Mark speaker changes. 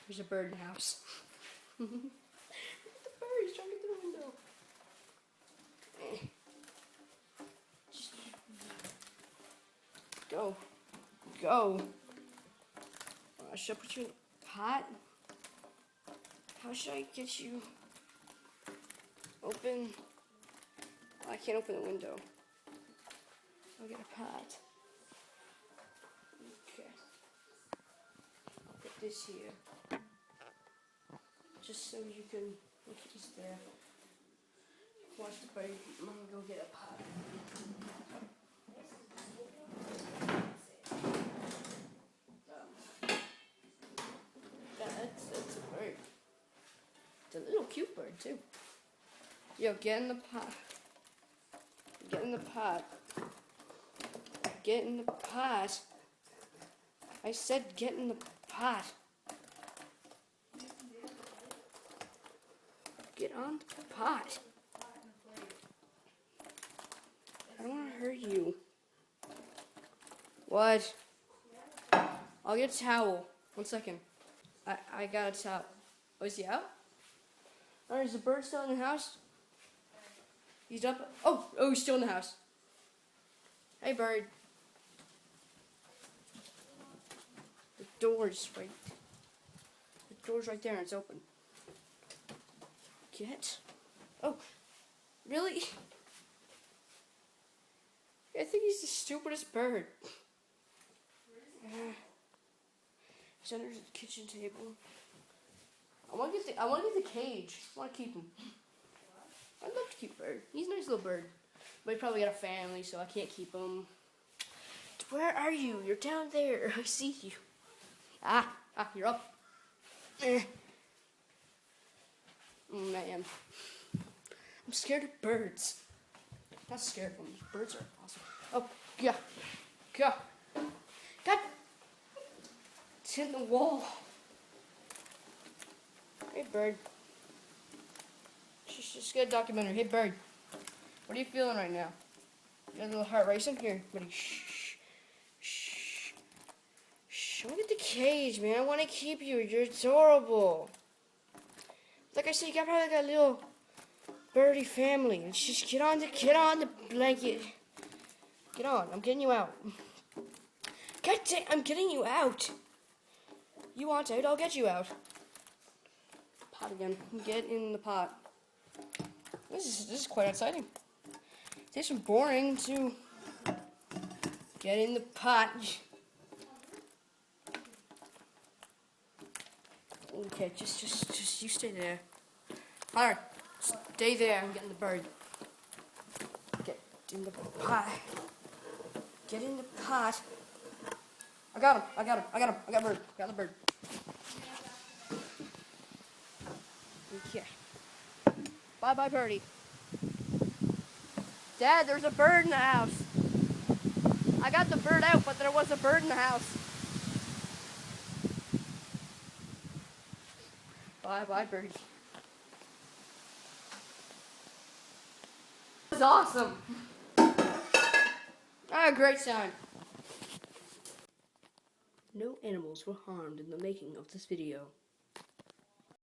Speaker 1: There's a bird in the house. Look at the bird, he's trying to get through the window. Just go. Go. Should I put you in a pot? How should I get you open? Oh, I can't open the window. I'll get a pot. Okay. I'll put this here. Just so you can look, he's there. Watch the bird. I'm gonna go get a pot. That's a bird. It's a little cute bird too. Yo, get in the pot. Get in the pot. Get in the pot. I said get in the pot. Get on the pot. I don't want to hurt you. What? I'll get a towel. 1 second. I got a towel. Oh, is he out? Or is the bird still in the house? He's up. Oh, he's still in the house. Hey, bird. The door's right there and it's open. Get. Oh, really? I think he's the stupidest bird. He's under the kitchen table. I want to get the cage. I want to keep him. I'd love to keep bird. He's a nice little bird, but he probably got a family, so I can't keep him. Where are you? You're down there. I see you. You're up. Man, I'm scared of birds. Not scared of them. Birds are awesome. Oh, yeah. God. It's in the wall. Hey, bird. Just get a documentary. Hey, bird. What are you feeling right now? You got a little heart racing? Here, buddy. Shh. Don't get the cage, man. I want to keep you. You're adorable. Like I said, you probably got a little birdie family. Just get on the blanket. Get on. I'm getting you out. God dang, I'm getting you out. You want out? I'll get you out. Pot again. Get in the pot. This is quite exciting. This is boring to get in the pot. Okay, just you stay there. Alright, stay there. I'm getting the bird. Get in the pot. Get in the pot. I got him. I got bird. Got the bird. Okay. Bye, birdie. Dad, there's a bird in the house. I got the bird out, but there was a bird in the house. Bye, birdie. That was awesome. Great sound. No animals were harmed in the making of this video.